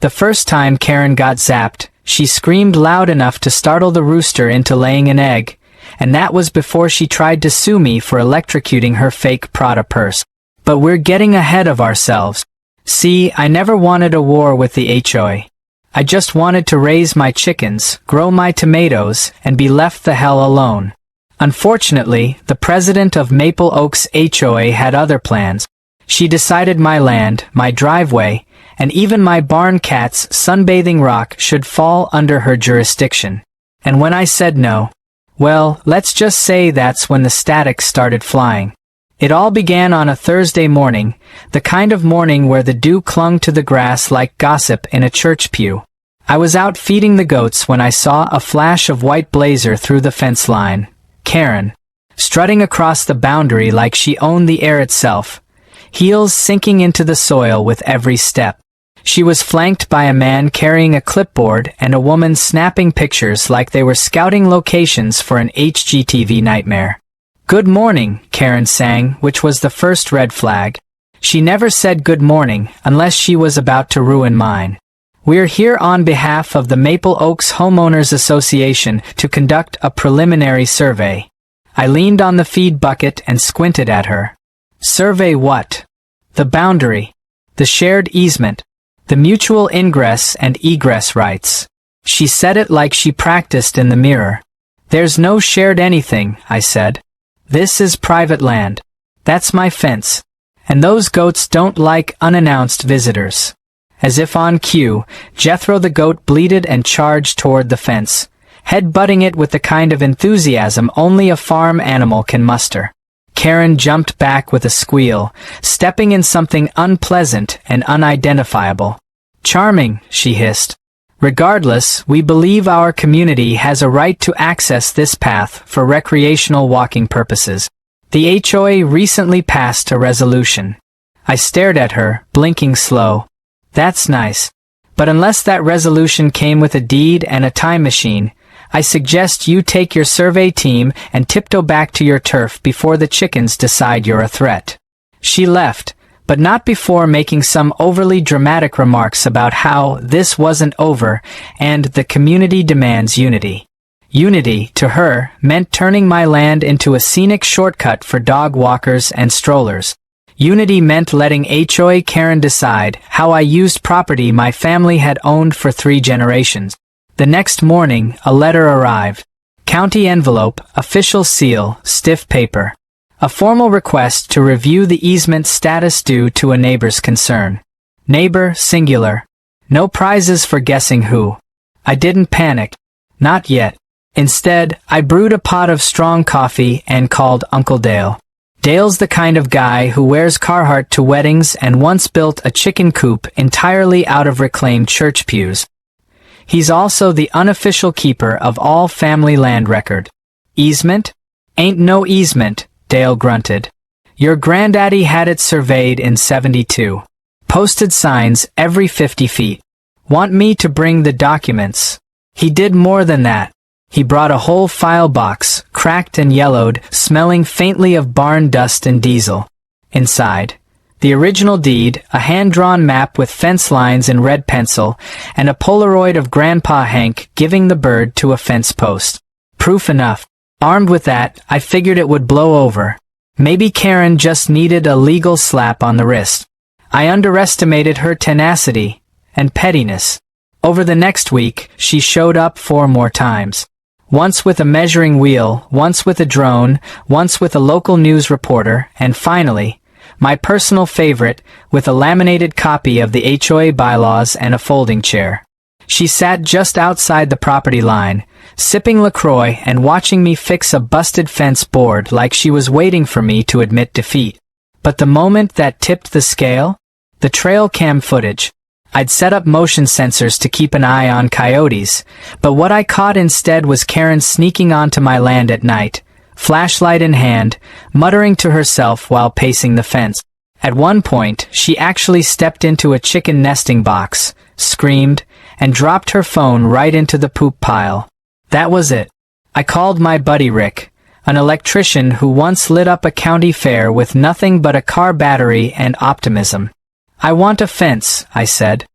The first time Karen got zapped, she screamed loud enough to startle the rooster into laying an egg, and that was before she tried to sue me for electrocuting her fake Prada purse. But we're getting ahead of ourselves. See, I never wanted a war with the HOA. I just wanted to raise my chickens, grow my tomatoes, and be left the hell alone. Unfortunately, the president of Maple Oaks HOA had other plans. She decided my land, my driveway, and even my barn cat's sunbathing rock should fall under her jurisdiction. And when I said no, well, let's just say that's when the static started flying. It all began on a Thursday morning, the kind of morning where the dew clung to the grass like gossip in a church pew. I was out feeding the goats when I saw a flash of white blazer through the fence line. Karen, strutting across the boundary like she owned the air itself, heels sinking into the soil with every step. She was flanked by a man carrying a clipboard and a woman snapping pictures like they were scouting locations for an HGTV nightmare. "Good morning," Karen sang, which was the first red flag. She never said good morning unless she was about to ruin mine. "We're here on behalf of the Maple Oaks Homeowners Association to conduct a preliminary survey." I leaned on the feed bucket and squinted at her. "Survey what?" "The boundary. The shared easement. The mutual ingress and egress rights." She said it like she practiced in the mirror. "There's no shared anything," I said. "This is private land. That's my fence. And those goats don't like unannounced visitors." As if on cue, Jethro the goat bleated and charged toward the fence, head-butting it with the kind of enthusiasm only a farm animal can muster. Karen jumped back with a squeal, stepping in something unpleasant and unidentifiable. "Charming," she hissed. "Regardless, we believe our community has a right to access this path for recreational walking purposes. The HOA recently passed a resolution." I stared at her, blinking slow. "That's nice. But unless that resolution came with a deed and a time machine, I suggest you take your survey team and tiptoe back to your turf before the chickens decide you're a threat." She left, but not before making some overly dramatic remarks about how this wasn't over and the community demands unity. Unity, to her, meant turning my land into a scenic shortcut for dog walkers and strollers. Unity meant letting HOA Karen decide how I used property my family had owned for 3 generations. The next morning, a letter arrived. County envelope, official seal, stiff paper. A formal request to review the easement status due to a neighbor's concern. Neighbor, singular. No prizes for guessing who. I didn't panic. Not yet. Instead, I brewed a pot of strong coffee and called Uncle Dale. Dale's the kind of guy who wears Carhartt to weddings and once built a chicken coop entirely out of reclaimed church pews. He's also the unofficial keeper of all family land record. "Easement? Ain't no easement," Dale grunted. "Your granddaddy had it surveyed in '72. Posted signs every 50 feet. Want me to bring the documents?" He did more than that. He brought a whole file box, cracked and yellowed, smelling faintly of barn dust and diesel. Inside, the original deed, a hand-drawn map with fence lines in red pencil, and a Polaroid of Grandpa Hank giving the bird to a fence post. Proof enough. Armed with that, I figured it would blow over. Maybe Karen just needed a legal slap on the wrist. I underestimated her tenacity and pettiness. Over the next week, she showed up 4 more times. Once with a measuring wheel, once with a drone, once with a local news reporter, and finally, my personal favorite, with a laminated copy of the HOA bylaws and a folding chair. She sat just outside the property line, sipping LaCroix and watching me fix a busted fence board like she was waiting for me to admit defeat. But the moment that tipped the scale? The trail cam footage. I'd set up motion sensors to keep an eye on coyotes, but what I caught instead was Karen sneaking onto my land at night, flashlight in hand, muttering to herself while pacing the fence. At one point, she actually stepped into a chicken nesting box, screamed, and dropped her phone right into the poop pile. That was it. I called my buddy Rick, an electrician who once lit up a county fair with nothing but a car battery and optimism. "I want a fence," I said.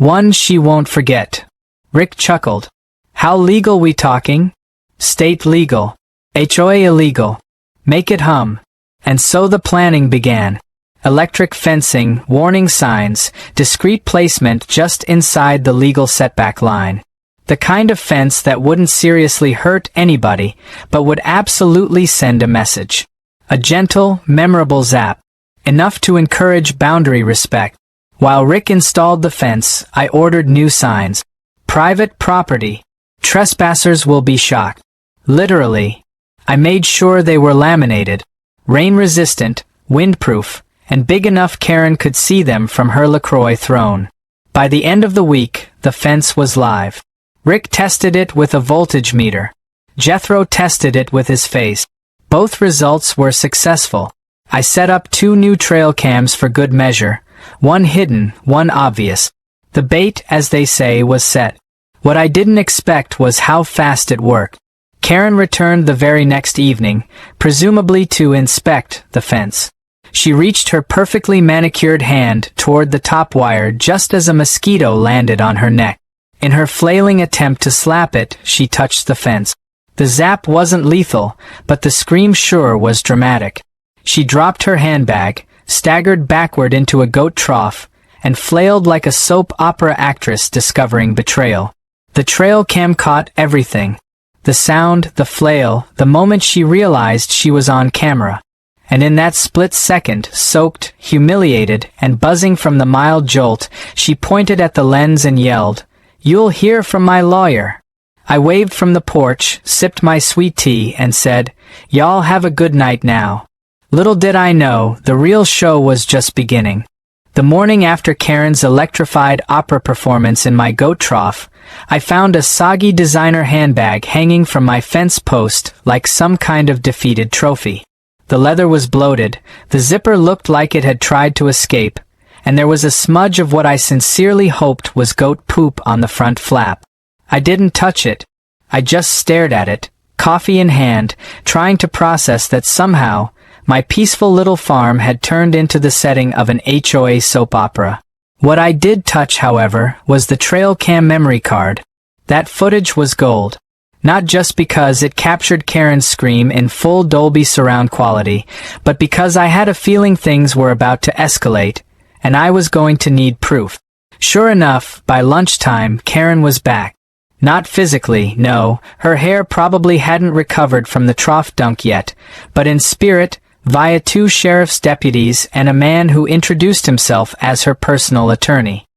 One she won't forget. Rick chuckled. How legal we talking? State legal. HOA illegal. Make it hum. And so the planning began. Electric fencing, warning signs, discreet placement just inside the legal setback line. The kind of fence that wouldn't seriously hurt anybody, but would absolutely send a message. A gentle, memorable zap. Enough to encourage boundary respect. While Rick installed the fence, I ordered new signs. Private property. Trespassers will be shocked. Literally. I made sure they were laminated, rain-resistant, windproof, and big enough Karen could see them from her LaCroix throne. By the end of the week, the fence was live. Rick tested it with a voltage meter. Jethro tested it with his face. Both results were successful. I set up 2 new trail cams for good measure, one hidden, one obvious. The bait, as they say, was set. What I didn't expect was how fast it worked. Karen returned the very next evening, presumably to inspect the fence. She reached her perfectly manicured hand toward the top wire just as a mosquito landed on her neck. In her flailing attempt to slap it, she touched the fence. The zap wasn't lethal, but the scream sure was dramatic. She dropped her handbag, staggered backward into a goat trough, and flailed like a soap opera actress discovering betrayal. The trail cam caught everything. The sound, the flail, the moment she realized she was on camera. And in that split second, soaked, humiliated, and buzzing from the mild jolt, she pointed at the lens and yelled, "You'll hear from my lawyer." I waved from the porch, sipped my sweet tea, and said, "Y'all have a good night now." Little did I know, the real show was just beginning. The morning after Karen's electrified opera performance in my goat trough, I found a soggy designer handbag hanging from my fence post like some kind of defeated trophy. The leather was bloated, the zipper looked like it had tried to escape, and there was a smudge of what I sincerely hoped was goat poop on the front flap. I didn't touch it. I just stared at it, coffee in hand, trying to process that somehow, my peaceful little farm had turned into the setting of an HOA soap opera. What I did touch, however, was the trail cam memory card. That footage was gold. Not just because it captured Karen's scream in full Dolby surround quality, but because I had a feeling things were about to escalate, and I was going to need proof. Sure enough, by lunchtime, Karen was back. Not physically, no, her hair probably hadn't recovered from the trough dunk yet, but in spirit, via 2 sheriff's deputies and a man who introduced himself as her personal attorney.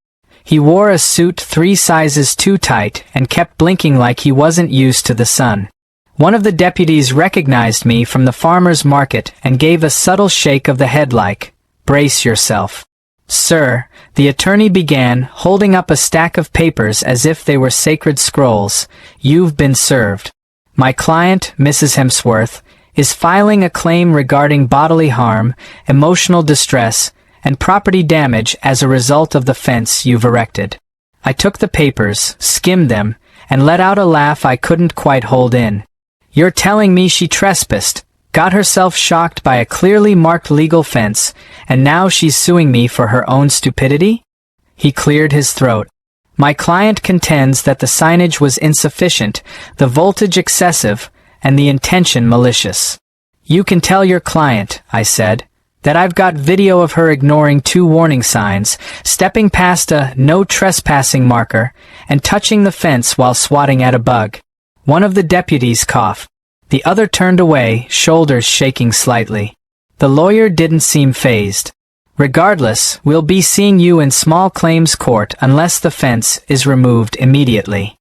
He wore a suit 3 sizes too tight and kept blinking like he wasn't used to the sun. One of the deputies recognized me from the farmer's market and gave a subtle shake of the head like, "Brace yourself." "Sir," the attorney began, holding up a stack of papers as if they were sacred scrolls, "you've been served. My client, Mrs. Hemsworth, is filing a claim regarding bodily harm, emotional distress, and property damage as a result of the fence you've erected." I took the papers, skimmed them, and let out a laugh I couldn't quite hold in. "You're telling me she trespassed, got herself shocked by a clearly marked legal fence, and now she's suing me for her own stupidity?" He cleared his throat. "My client contends that the signage was insufficient, the voltage excessive, and the intention malicious." "You can tell your client," I said, "that I've got video of her ignoring 2 warning signs, stepping past a no trespassing marker, and touching the fence while swatting at a bug." One of the deputies coughed. The other turned away, shoulders shaking slightly. The lawyer didn't seem fazed. "Regardless, we'll be seeing you in small claims court unless the fence is removed immediately."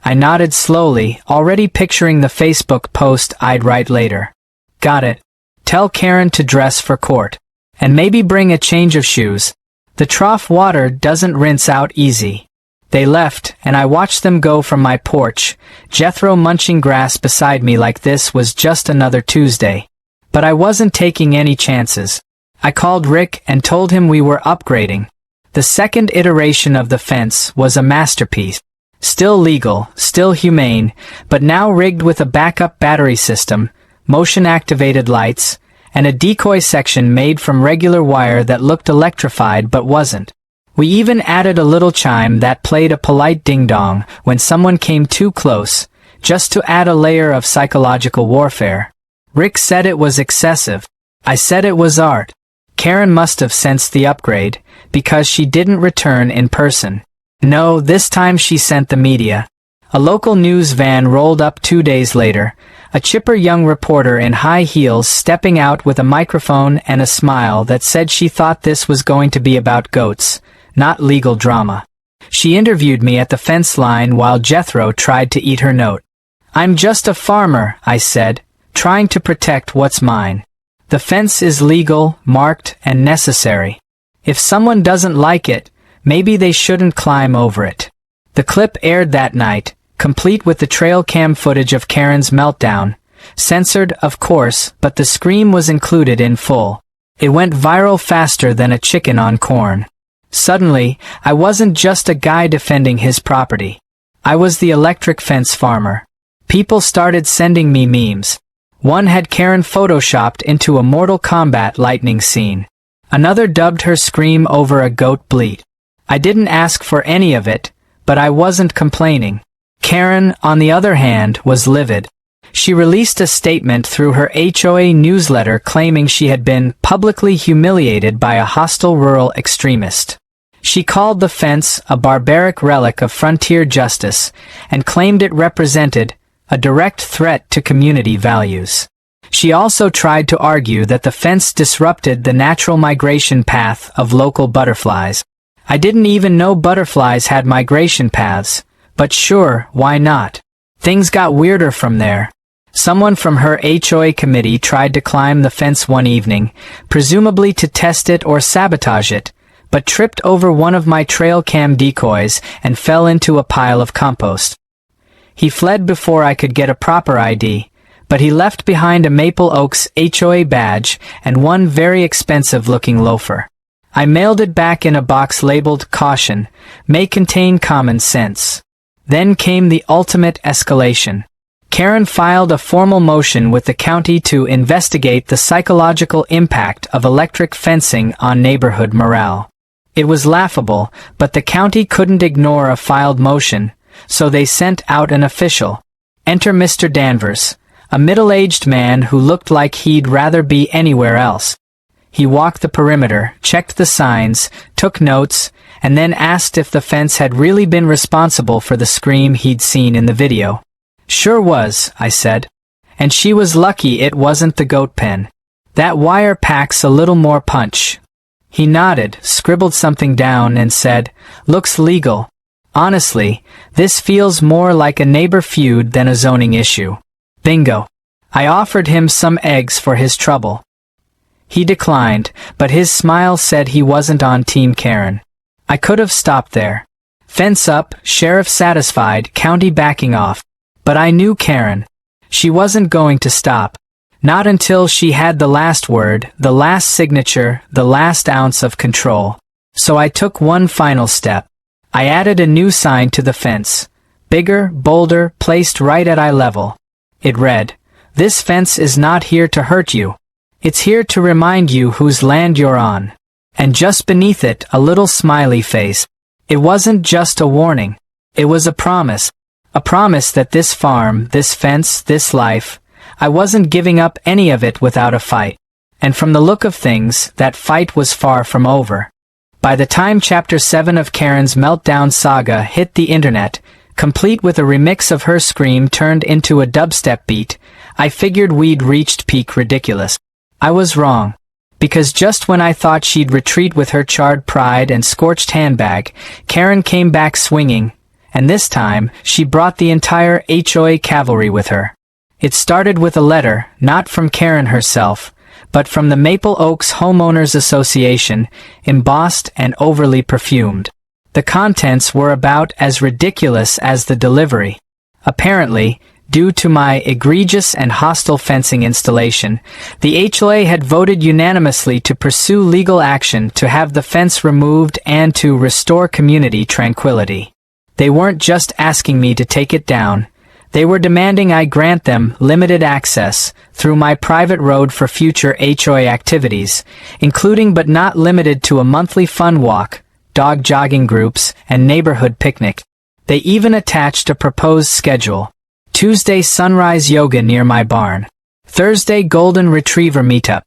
I nodded slowly, already picturing the Facebook post I'd write later. "Got it. Tell Karen to dress for court. And maybe bring a change of shoes. The trough water doesn't rinse out easy." They left, and I watched them go from my porch, Jethro munching grass beside me like this was just another Tuesday. But I wasn't taking any chances. I called Rick and told him we were upgrading. The second iteration of the fence was a masterpiece. Still legal, still humane, but now rigged with a backup battery system, motion-activated lights, and a decoy section made from regular wire that looked electrified but wasn't. We even added a little chime that played a polite ding-dong when someone came too close, just to add a layer of psychological warfare. Rick said it was excessive. I said it was art. Karen must have sensed the upgrade, because she didn't return in person. No, this time she sent the media. A local news van rolled up 2 days later, a chipper young reporter in high heels stepping out with a microphone and a smile that said she thought this was going to be about goats, not legal drama. She interviewed me at the fence line while Jethro tried to eat her note. "I'm just a farmer," I said, "trying to protect what's mine. The fence is legal, marked, and necessary. If someone doesn't like it, maybe they shouldn't climb over it." The clip aired that night, complete with the trail cam footage of Karen's meltdown. Censored, of course, but the scream was included in full. It went viral faster than a chicken on corn. Suddenly, I wasn't just a guy defending his property. I was the electric fence farmer. People started sending me memes. One had Karen photoshopped into a Mortal Kombat lightning scene. Another dubbed her scream over a goat bleat. I didn't ask for any of it, but I wasn't complaining. Karen, on the other hand, was livid. She released a statement through her HOA newsletter claiming she had been publicly humiliated by a hostile rural extremist. She called the fence a barbaric relic of frontier justice and claimed it represented a direct threat to community values. She also tried to argue that the fence disrupted the natural migration path of local butterflies. I didn't even know butterflies had migration paths, but sure, why not? Things got weirder from there. Someone from her HOA committee tried to climb the fence one evening, presumably to test it or sabotage it, but tripped over one of my trail cam decoys and fell into a pile of compost. He fled before I could get a proper ID, but he left behind a Maple Oaks HOA badge and one very expensive-looking loafer. I mailed it back in a box labeled "Caution, may contain common sense." Then came the ultimate escalation. Karen filed a formal motion with the county to investigate the psychological impact of electric fencing on neighborhood morale. It was laughable, but the county couldn't ignore a filed motion, so they sent out an official. Enter Mr. Danvers, a middle-aged man who looked like he'd rather be anywhere else. He walked the perimeter, checked the signs, took notes, and then asked if the fence had really been responsible for the scream he'd seen in the video. "Sure was," I said. "And she was lucky it wasn't the goat pen. That wire packs a little more punch." He nodded, scribbled something down, and said, "Looks legal. Honestly, this feels more like a neighbor feud than a zoning issue." Bingo. I offered him some eggs for his trouble. He declined, but his smile said he wasn't on Team Karen. I could have stopped there. Fence up, sheriff satisfied, county backing off. But I knew Karen. She wasn't going to stop. Not until she had the last word, the last signature, the last ounce of control. So I took one final step. I added a new sign to the fence. Bigger, bolder, placed right at eye level. It read, "This fence is not here to hurt you. It's here to remind you whose land you're on." And just beneath it, a little smiley face. It wasn't just a warning. It was a promise. A promise that this farm, this fence, this life, I wasn't giving up any of it without a fight. And from the look of things, that fight was far from over. By the time Chapter 7 of Karen's meltdown saga hit the internet, complete with a remix of her scream turned into a dubstep beat, I figured we'd reached peak ridiculous. I was wrong. Because just when I thought she'd retreat with her charred pride and scorched handbag, Karen came back swinging, and this time, she brought the entire HOA cavalry with her. It started with a letter, not from Karen herself, but from the Maple Oaks Homeowners Association, embossed and overly perfumed. The contents were about as ridiculous as the delivery. Apparently, due to my egregious and hostile fencing installation, the HOA had voted unanimously to pursue legal action to have the fence removed and to restore community tranquility. They weren't just asking me to take it down. They were demanding I grant them limited access through my private road for future HOA activities, including but not limited to a monthly fun walk, dog jogging groups, and neighborhood picnic. They even attached a proposed schedule. Tuesday sunrise yoga near my barn. Thursday golden retriever meetup.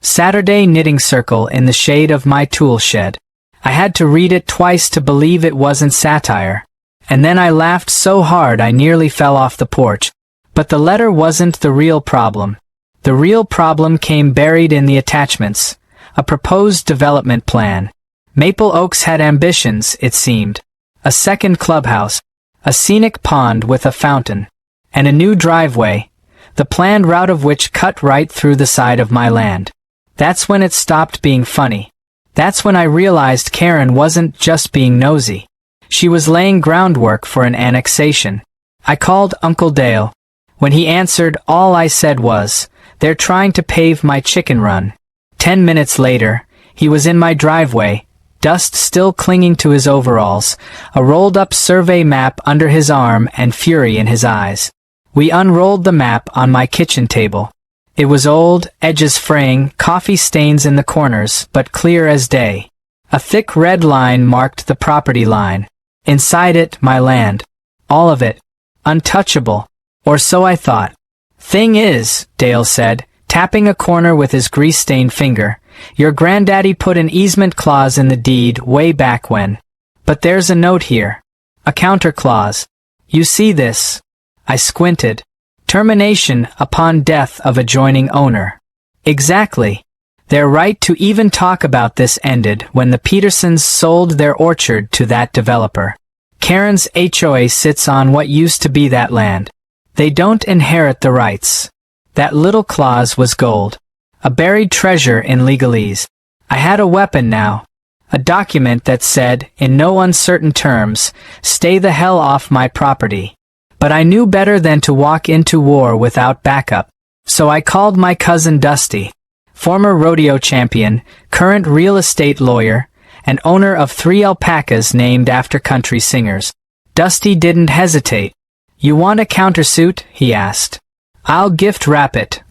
Saturday knitting circle in the shade of my tool shed. I had to read it twice to believe it wasn't satire. And then I laughed so hard I nearly fell off the porch. But the letter wasn't the real problem. The real problem came buried in the attachments. A proposed development plan. Maple Oaks had ambitions, it seemed. A second clubhouse. A scenic pond with a fountain. And a new driveway, the planned route of which cut right through the side of my land. That's when it stopped being funny. That's when I realized Karen wasn't just being nosy. She was laying groundwork for an annexation. I called Uncle Dale. When he answered, all I said was, "They're trying to pave my chicken run." 10 minutes later, he was in my driveway, dust still clinging to his overalls, a rolled-up survey map under his arm and fury in his eyes. We unrolled the map on my kitchen table. It was old, edges fraying, coffee stains in the corners, but clear as day. A thick red line marked the property line. Inside it, my land. All of it. Untouchable. Or so I thought. "Thing is," Dale said, tapping a corner with his grease-stained finger, "your granddaddy put an easement clause in the deed way back when. But there's a note here. A counter clause. You see this?" I squinted. "Termination upon death of adjoining owner." Exactly. Their right to even talk about this ended when the Petersons sold their orchard to that developer. Karen's HOA sits on what used to be that land. They don't inherit the rights. That little clause was gold. A buried treasure in legalese. I had a weapon now. A document that said, in no uncertain terms, "Stay the hell off my property." But I knew better than to walk into war without backup. So I called my cousin Dusty, former rodeo champion, current real estate lawyer, and owner of 3 alpacas named after country singers. Dusty didn't hesitate. "You want a countersuit?" he asked. "I'll gift wrap it."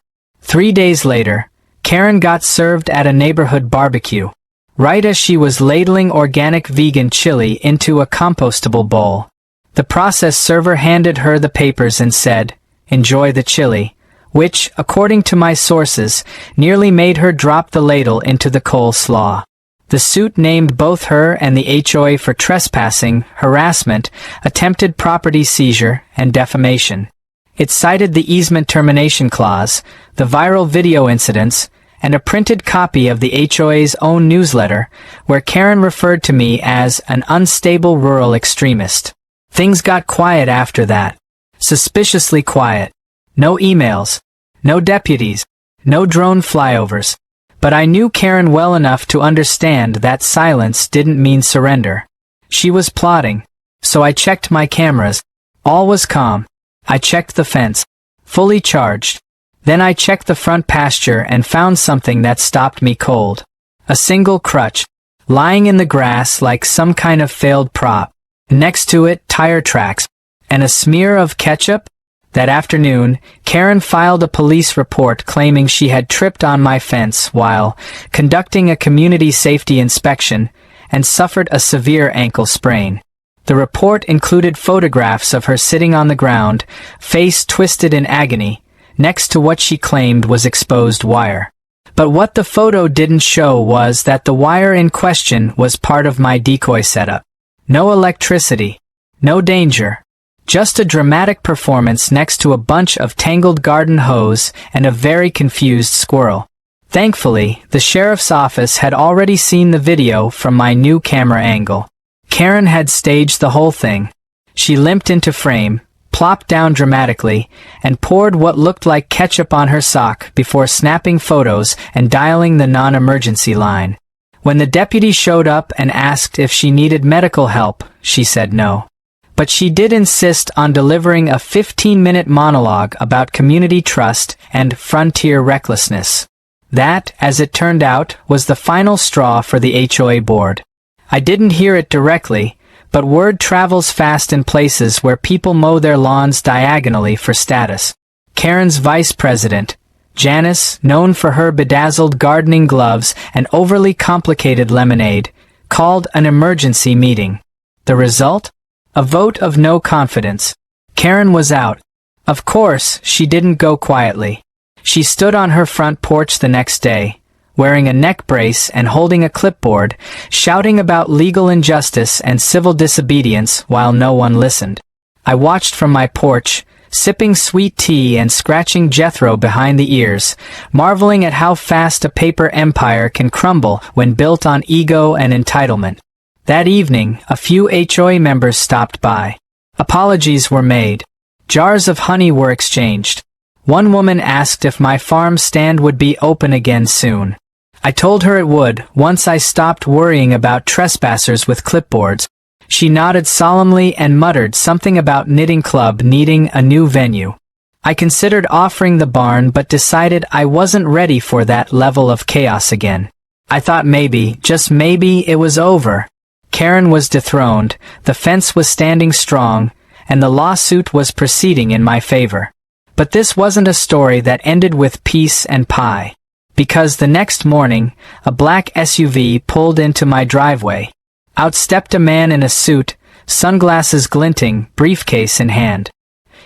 3 days later, Karen got served at a neighborhood barbecue, right as she was ladling organic vegan chili into a compostable bowl. The process server handed her the papers and said, "Enjoy the chili," which, according to my sources, nearly made her drop the ladle into the coleslaw. The suit named both her and the HOA for trespassing, harassment, attempted property seizure, and defamation. It cited the easement termination clause, the viral video incidents, and a printed copy of the HOA's own newsletter, where Karen referred to me as an unstable rural extremist. Things got quiet after that. Suspiciously quiet. No emails. No deputies. No drone flyovers. But I knew Karen well enough to understand that silence didn't mean surrender. She was plotting. So I checked my cameras. All was calm. I checked the fence. Fully charged. Then I checked the front pasture and found something that stopped me cold. A single crutch. Lying in the grass like some kind of failed prop. Next to it, tire tracks. And a smear of ketchup? That afternoon, Karen filed a police report claiming she had tripped on my fence while conducting a community safety inspection and suffered a severe ankle sprain. The report included photographs of her sitting on the ground, face twisted in agony, next to what she claimed was exposed wire. But what the photo didn't show was that the wire in question was part of my decoy setup. No electricity. No danger. Just a dramatic performance next to a bunch of tangled garden hose and a very confused squirrel. Thankfully, the sheriff's office had already seen the video from my new camera angle. Karen had staged the whole thing. She limped into frame, plopped down dramatically, and poured what looked like ketchup on her sock before snapping photos and dialing the non-emergency line. When the deputy showed up and asked if she needed medical help, she said no. But she did insist on delivering a 15-minute monologue about community trust and frontier recklessness. That, as it turned out, was the final straw for the HOA board. I didn't hear it directly, but word travels fast in places where people mow their lawns diagonally for status. Karen's vice president, Janice, known for her bedazzled gardening gloves and overly complicated lemonade, called an emergency meeting. The result? A vote of no confidence. Karen was out. Of course, she didn't go quietly. She stood on her front porch the next day, wearing a neck brace and holding a clipboard, shouting about legal injustice and civil disobedience while no one listened. I watched from my porch, sipping sweet tea and scratching Jethro behind the ears, marveling at how fast a paper empire can crumble when built on ego and entitlement. That evening, a few HOA members stopped by. Apologies were made. Jars of honey were exchanged. One woman asked if my farm stand would be open again soon. I told her it would, once I stopped worrying about trespassers with clipboards. She nodded solemnly and muttered something about Knitting Club needing a new venue. I considered offering the barn but decided I wasn't ready for that level of chaos again. I thought maybe, just maybe, it was over. Karen was dethroned, the fence was standing strong, and the lawsuit was proceeding in my favor. But this wasn't a story that ended with peace and pie. Because the next morning, a black SUV pulled into my driveway. Out stepped a man in a suit, sunglasses glinting, briefcase in hand.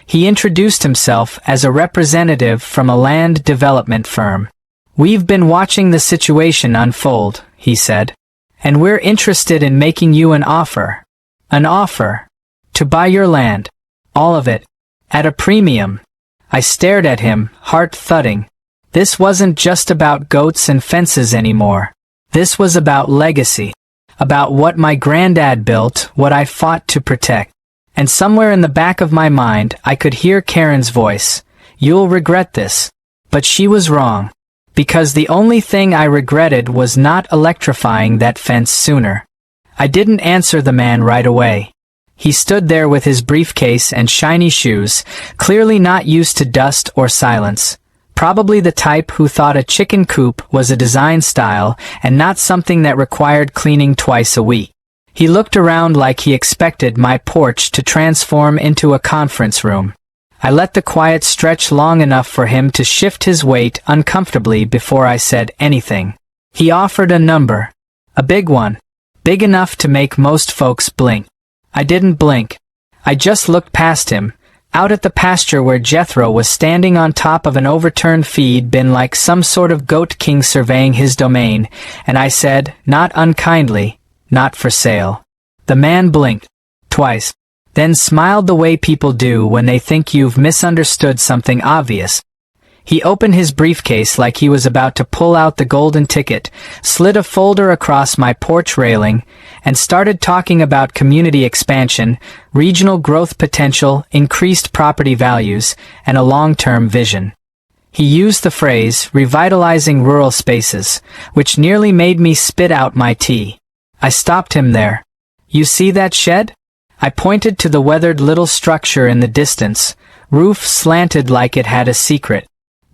He introduced himself as a representative from a land development firm. "We've been watching the situation unfold," he said, "and we're interested in making you an offer. An offer. To buy your land. All of it. At a premium." I stared at him, heart thudding. This wasn't just about goats and fences anymore. This was about legacy. About what my granddad built, what I fought to protect. And somewhere in the back of my mind, I could hear Karen's voice. "You'll regret this." But she was wrong. Because the only thing I regretted was not electrifying that fence sooner. I didn't answer the man right away. He stood there with his briefcase and shiny shoes, clearly not used to dust or silence. Probably the type who thought a chicken coop was a design style and not something that required cleaning twice a week. He looked around like he expected my porch to transform into a conference room. I let the quiet stretch long enough for him to shift his weight uncomfortably before I said anything. He offered a number. A big one. Big enough to make most folks blink. I didn't blink. I just looked past him, out at the pasture where Jethro was standing on top of an overturned feed bin like some sort of goat king surveying his domain, and I said, not unkindly, "Not for sale." The man blinked. Twice. Then smiled the way people do when they think you've misunderstood something obvious. He opened his briefcase like he was about to pull out the golden ticket, slid a folder across my porch railing, and started talking about community expansion, regional growth potential, increased property values, and a long-term vision. He used the phrase, revitalizing rural spaces, which nearly made me spit out my tea. I stopped him there. "You see that shed?" I pointed to the weathered little structure in the distance, roof slanted like it had a secret.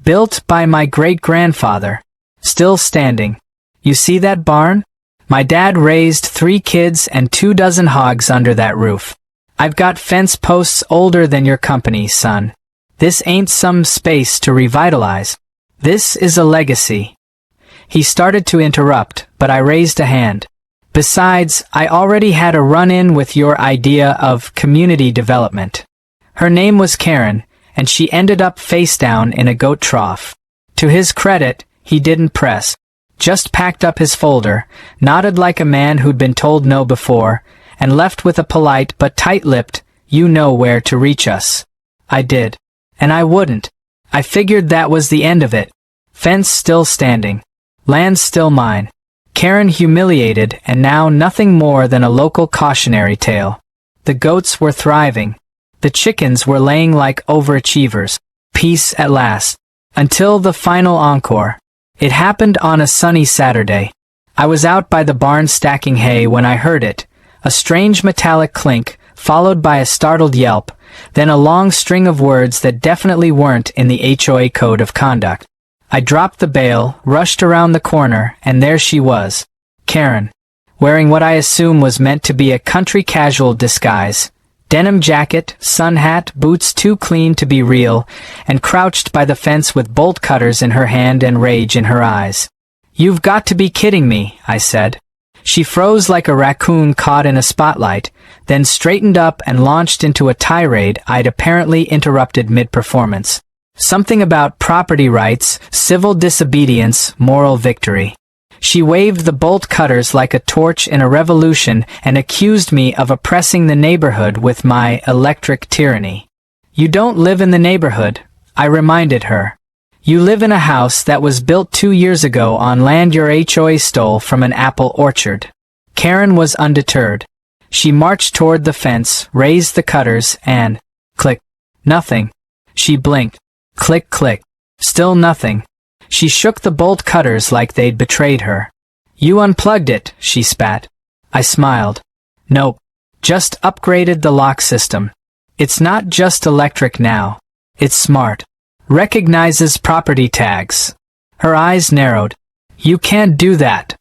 "Built by my great-grandfather. Still standing. You see that barn? My dad raised 3 kids and 24 hogs under that roof. I've got fence posts older than your company, son. This ain't some space to revitalize. This is a legacy." He started to interrupt, but I raised a hand. "Besides, I already had a run-in with your idea of community development." Her name was Karen, and she ended up face down in a goat trough. To his credit, he didn't press. Just packed up his folder, nodded like a man who'd been told no before, and left with a polite but tight-lipped, "You know where to reach us." I did. And I wouldn't. I figured that was the end of it. Fence still standing. Land still mine. Karen humiliated, and now nothing more than a local cautionary tale. The goats were thriving. The chickens were laying like overachievers. Peace at last. Until the final encore. It happened on a sunny Saturday. I was out by the barn stacking hay when I heard it. A strange metallic clink, followed by a startled yelp, then a long string of words that definitely weren't in the HOA Code of Conduct. I dropped the bale, rushed around the corner, and there she was. Karen. Wearing what I assume was meant to be a country casual disguise. Denim jacket, sun hat, boots too clean to be real, and crouched by the fence with bolt cutters in her hand and rage in her eyes. "You've got to be kidding me," I said. She froze like a raccoon caught in a spotlight, then straightened up and launched into a tirade I'd apparently interrupted mid-performance. Something about property rights, civil disobedience, moral victory. She waved the bolt cutters like a torch in a revolution and accused me of oppressing the neighborhood with my electric tyranny. You don't live in the neighborhood, I reminded her. You live in a house that was built 2 years ago on land your HOA stole from an apple orchard. Karen was undeterred. She marched toward the fence, raised the cutters, and click. Nothing. She blinked. Click, click. Still nothing. She shook the bolt cutters like they'd betrayed her. You unplugged it, she spat. I smiled. Nope. Just upgraded the lock system. It's not just electric now. It's smart. Recognizes property tags. Her eyes narrowed. You can't do that.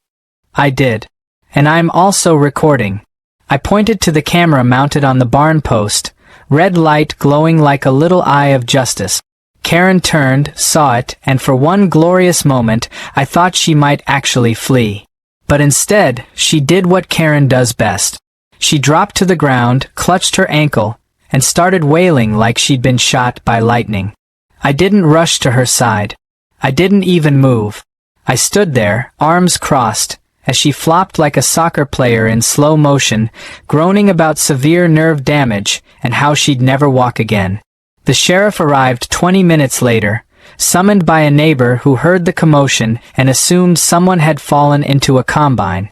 I did. And I'm also recording. I pointed to the camera mounted on the barn post, red light glowing like a little eye of justice. Karen turned, saw it, and for one glorious moment, I thought she might actually flee. But instead, she did what Karen does best. She dropped to the ground, clutched her ankle, and started wailing like she'd been shot by lightning. I didn't rush to her side. I didn't even move. I stood there, arms crossed, as she flopped like a soccer player in slow motion, groaning about severe nerve damage and how she'd never walk again. The sheriff arrived 20 minutes later, summoned by a neighbor who heard the commotion and assumed someone had fallen into a combine.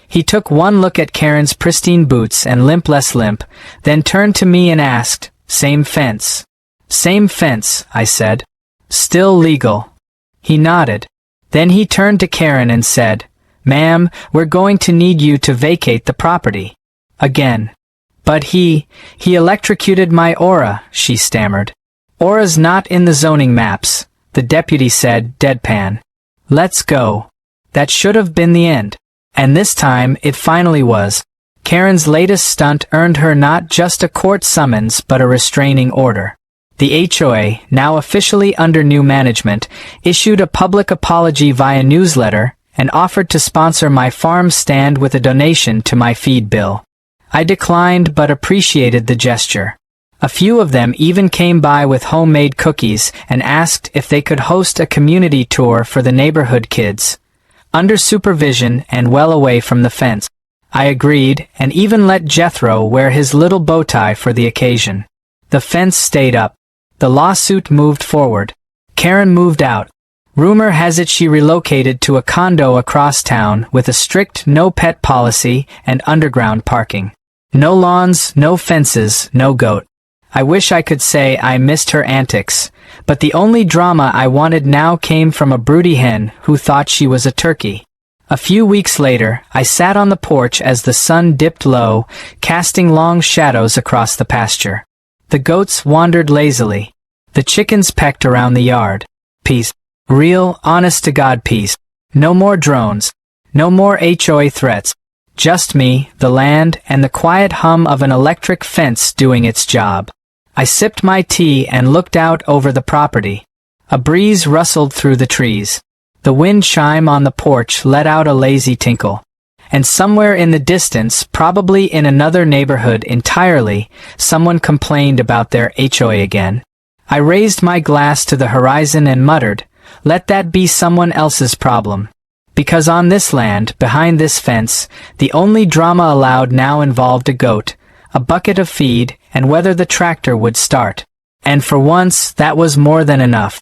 He took one look at Karen's pristine boots and limp-less limp, then turned to me and asked, "Same fence?" "Same fence," I said. "Still legal?" He nodded. Then he turned to Karen and said, "Ma'am, we're going to need you to vacate the property." Again. "But he electrocuted my aura," she stammered. "Aura's not in the zoning maps," the deputy said, deadpan. "Let's go." That should have been the end. And this time, it finally was. Karen's latest stunt earned her not just a court summons but a restraining order. The HOA, now officially under new management, issued a public apology via newsletter and offered to sponsor my farm stand with a donation to my feed bill. I declined but appreciated the gesture. A few of them even came by with homemade cookies and asked if they could host a community tour for the neighborhood kids, under supervision and well away from the fence. I agreed and even let Jethro wear his little bow tie for the occasion. The fence stayed up. The lawsuit moved forward. Karen moved out. Rumor has it she relocated to a condo across town with a strict no-pet policy and underground parking. No lawns, no fences, no goat. I wish I could say I missed her antics, but the only drama I wanted now came from a broody hen who thought she was a turkey. A few weeks later, I sat on the porch as the sun dipped low, casting long shadows across the pasture. The goats wandered lazily. The chickens pecked around the yard. Peace. Real, honest-to-God peace. No more drones. No more HOA threats. Just me, the land, and the quiet hum of an electric fence doing its job. I sipped my tea and looked out over the property. A breeze rustled through the trees. The wind chime on the porch let out a lazy tinkle. And somewhere in the distance, probably in another neighborhood entirely, someone complained about their HOA again. I raised my glass to the horizon and muttered, "Let that be someone else's problem." Because on this land, behind this fence, the only drama allowed now involved a goat, a bucket of feed, and whether the tractor would start. And for once, that was more than enough.